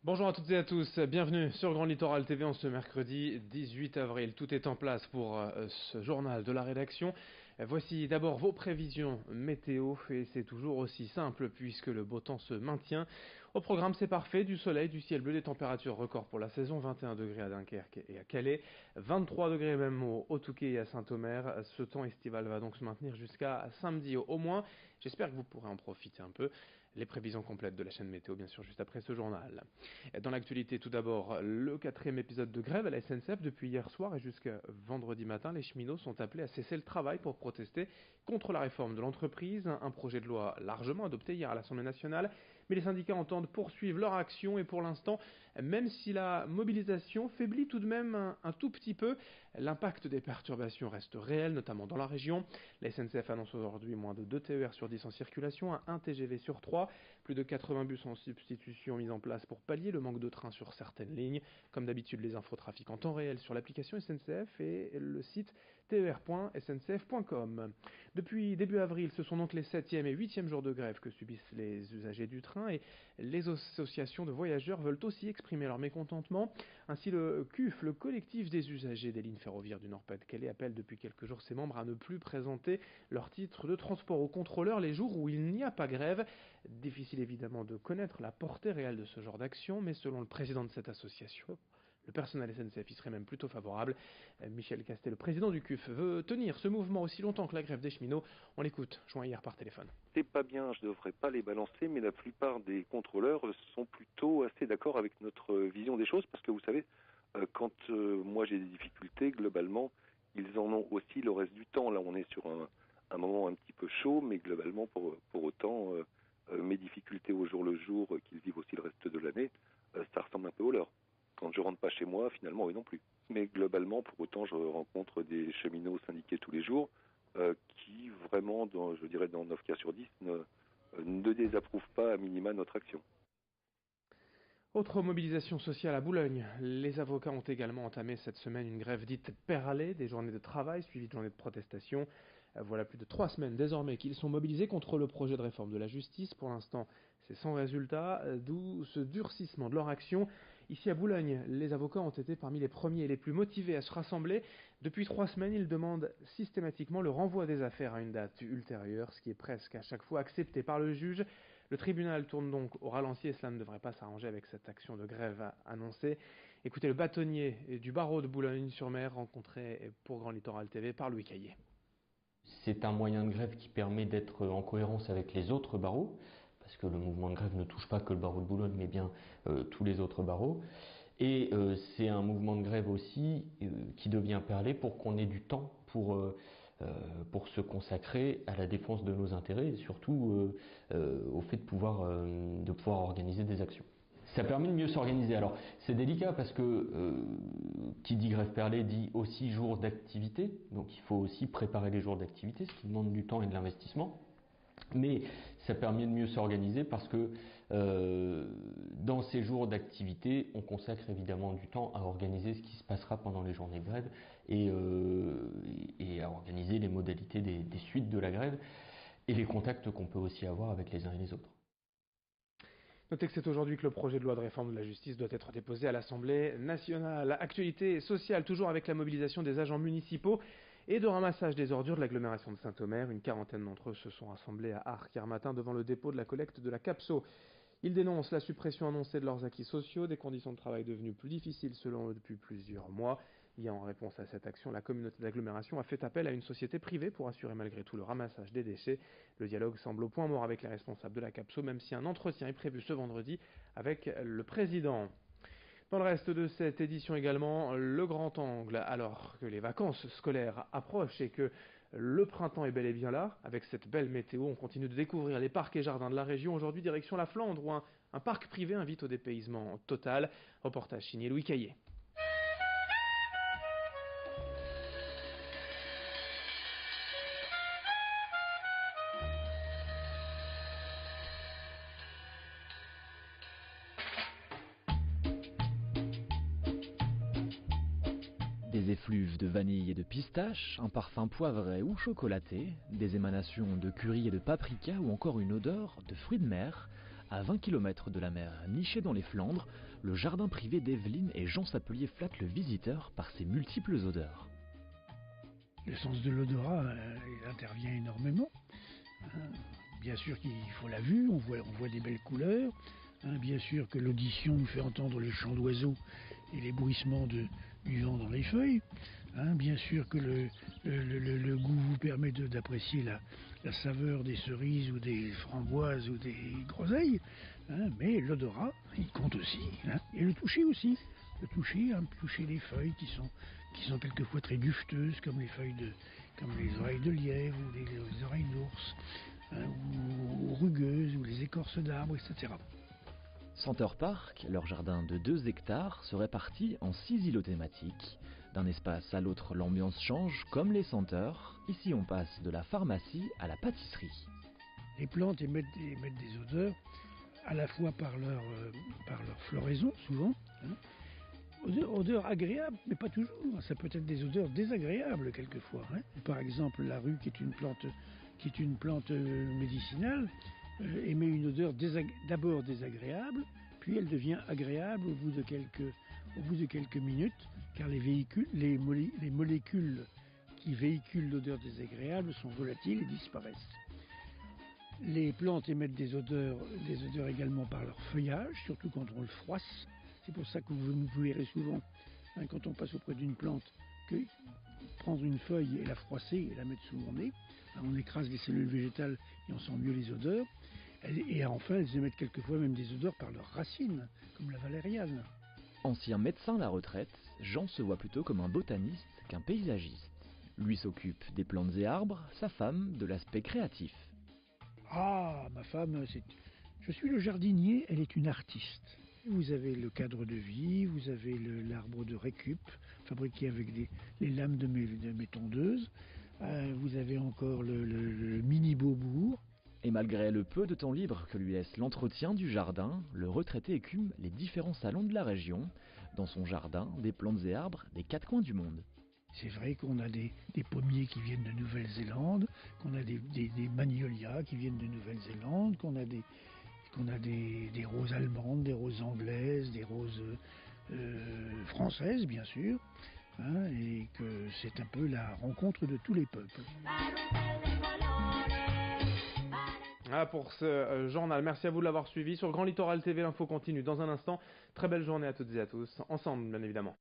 Bonjour à toutes et à tous, bienvenue sur Grand Littoral TV en ce mercredi 18 avril. Tout est en place pour ce journal de la rédaction. Voici d'abord vos prévisions météo et c'est toujours aussi simple puisque le beau temps se maintient. Au programme c'est parfait, du soleil, du ciel bleu, des températures records pour la saison, 21 degrés à Dunkerque et à Calais, 23 degrés même au Touquet et à Saint-Omer. Ce temps estival va donc se maintenir jusqu'à samedi au moins. J'espère que vous pourrez en profiter un peu. Les prévisions complètes de la chaîne météo bien sûr juste après ce journal. Dans l'actualité, tout d'abord, le 4e épisode de grève à la SNCF. Depuis hier soir et jusqu'à vendredi matin, les cheminots sont appelés à cesser le travail pour protester contre la réforme de l'entreprise. Un projet de loi largement adopté hier à l'Assemblée nationale. Mais les syndicats entendent poursuivre leur action et pour l'instant, même si la mobilisation faiblit tout de même un tout petit peu, l'impact des perturbations reste réel, notamment dans la région. La SNCF annonce aujourd'hui moins de 2 TER sur 10 en circulation, 1 TGV sur 3, plus de 80 bus en substitution mis en place pour pallier le manque de trains sur certaines lignes. Comme d'habitude, les infotrafics en temps réel sur l'application SNCF et le site ter.sncf.com. Depuis début avril, ce sont donc les 7e et 8e jours de grève que subissent les usagers du train et les associations de voyageurs veulent aussi exprimer leur mécontentement. Ainsi, le CUF, le collectif des usagers des lignes ferroviaires du Nord-Pas-de-Calais, appelle depuis quelques jours ses membres à ne plus présenter leur titre de transport au contrôleur les jours où il n'y a pas grève. Difficile évidemment de connaître la portée réelle de ce genre d'action, mais selon le président de cette association, le personnel SNCF y serait même plutôt favorable. Michel Castet, le président du CUF, veut tenir ce mouvement aussi longtemps que la grève des cheminots. On l'écoute, joint hier par téléphone. C'est pas bien, je ne devrais pas les balancer, mais la plupart des contrôleurs sont plutôt assez d'accord avec notre vision des choses, parce que vous savez, quand moi j'ai des difficultés, globalement, ils en ont aussi le reste du temps. Là, on est sur un moment un petit peu chaud, mais globalement, pour autant, mes difficultés au jour le jour, qu'ils vivent aussi le reste de l'année, ça ressemble un peu aux leurs. Quand je rentre pas chez moi, finalement, eux non plus. Mais globalement, pour autant, je rencontre des cheminots syndiqués tous les jours qui, vraiment, je dirais dans 9 cas sur 10, ne désapprouvent pas à minima notre action. Autre mobilisation sociale à Boulogne. Les avocats ont également entamé cette semaine une grève dite perlée, des journées de travail suivies de journées de protestation. Voilà plus de 3 semaines désormais qu'ils sont mobilisés contre le projet de réforme de la justice. Pour l'instant, c'est sans résultat, d'où ce durcissement de leur action. Ici à Boulogne, les avocats ont été parmi les premiers et les plus motivés à se rassembler. Depuis 3 semaines, ils demandent systématiquement le renvoi des affaires à une date ultérieure, ce qui est presque à chaque fois accepté par le juge. Le tribunal tourne donc au ralenti et cela ne devrait pas s'arranger avec cette action de grève annoncée. Écoutez le bâtonnier du barreau de Boulogne-sur-Mer rencontré pour Grand Littoral TV par Louis Caillé. C'est un moyen de grève qui permet d'être en cohérence avec les autres barreaux, parce que le mouvement de grève ne touche pas que le barreau de Boulogne, mais bien tous les autres barreaux. Et c'est un mouvement de grève aussi qui devient perlé pour qu'on ait du temps pour se consacrer à la défense de nos intérêts et surtout au fait de pouvoir organiser des actions. Ça permet de mieux s'organiser. Alors c'est délicat parce que qui dit grève perlée dit aussi jours d'activité, donc il faut aussi préparer les jours d'activité, ce qui demande du temps et de l'investissement. Mais ça permet de mieux s'organiser parce que dans ces jours d'activité, on consacre évidemment du temps à organiser ce qui se passera pendant les journées de grève et à organiser les modalités des suites de la grève et les contacts qu'on peut aussi avoir avec les uns et les autres. Notez que c'est aujourd'hui que le projet de loi de réforme de la justice doit être déposé à l'Assemblée nationale. Actualité sociale, toujours avec la mobilisation des agents municipaux et de ramassage des ordures de l'agglomération de Saint-Omer. Une quarantaine d'entre eux se sont rassemblés à Arques hier matin devant le dépôt de la collecte de la CAPSO. Ils dénoncent la suppression annoncée de leurs acquis sociaux, des conditions de travail devenues plus difficiles selon eux depuis plusieurs mois. Hier, en réponse à cette action, la communauté d'agglomération a fait appel à une société privée pour assurer malgré tout le ramassage des déchets. Le dialogue semble au point mort avec les responsables de la CAPSO, même si un entretien est prévu ce vendredi avec le président. Dans le reste de cette édition également, le grand angle, alors que les vacances scolaires approchent et que le printemps est bel et bien là, avec cette belle météo, on continue de découvrir les parcs et jardins de la région. Aujourd'hui, direction la Flandre, où un parc privé invite au dépaysement total. Reportage signé Louis Caillé. Des effluves de vanille et de pistache, un parfum poivré ou chocolaté, des émanations de curry et de paprika ou encore une odeur de fruits de mer. À 20 km de la mer, niché dans les Flandres, le jardin privé d'Evelyne et Jean Sapelier flatte le visiteur par ses multiples odeurs. Le sens de l'odorat il intervient énormément. Bien sûr qu'il faut la vue, on voit des belles couleurs. Bien sûr que l'audition nous fait entendre le chant d'oiseaux et les bruissements du vent dans les feuilles. Bien sûr que le goût vous permet d'apprécier la saveur des cerises ou des framboises ou des groseilles. Mais l'odorat, il compte aussi. Et le toucher aussi. Le toucher, toucher les feuilles qui sont quelquefois très dufteuses, comme les oreilles de lièvre ou les oreilles d'ours, ou rugueuses, ou les écorces d'arbres, etc. Center Park, leur jardin de 2 hectares, se répartit en 6 îlots thématiques. D'un espace à l'autre, l'ambiance change, comme les senteurs. Ici, on passe de la pharmacie à la pâtisserie. Les plantes émettent des odeurs, à la fois par leur floraison, souvent. Odeurs agréables, mais pas toujours. Ça peut être des odeurs désagréables, quelquefois. Par exemple, la rue, qui est une plante médicinale, émet une odeur d'abord désagréable, puis elle devient agréable au bout de quelques minutes, car les molécules qui véhiculent l'odeur désagréable sont volatiles et disparaissent. Les plantes émettent des odeurs également par leur feuillage, surtout quand on le froisse. C'est pour ça que vous verrez souvent, quand on passe auprès d'une plante, que prendre une feuille et la froisser et la mettre sous mon nez. On écrase les cellules végétales et on sent mieux les odeurs. Et enfin, elles émettent quelquefois même des odeurs par leurs racines, comme la valériane. Ancien médecin à la retraite, Jean se voit plutôt comme un botaniste qu'un paysagiste. Lui s'occupe des plantes et arbres, sa femme de l'aspect créatif. Ma femme, je suis le jardinier, elle est une artiste. Vous avez le cadre de vie, vous avez l'arbre de récup, fabriqué avec les lames de mes tondeuses. Vous avez encore le mini beaubourg. Et malgré le peu de temps libre que lui laisse l'entretien du jardin, le retraité écume les différents salons de la région. Dans son jardin, des plantes et arbres des 4 coins du monde. C'est vrai qu'on a des pommiers qui viennent de Nouvelle-Zélande, qu'on a des magnolias qui viennent de Nouvelle-Zélande, qu'on a des roses allemandes, des roses anglaises, des roses françaises bien sûr, et que c'est un peu la rencontre de tous les peuples. Pour ce journal, merci à vous de l'avoir suivi. Sur Grand Littoral TV, l'info continue dans un instant. Très belle journée à toutes et à tous, ensemble bien évidemment.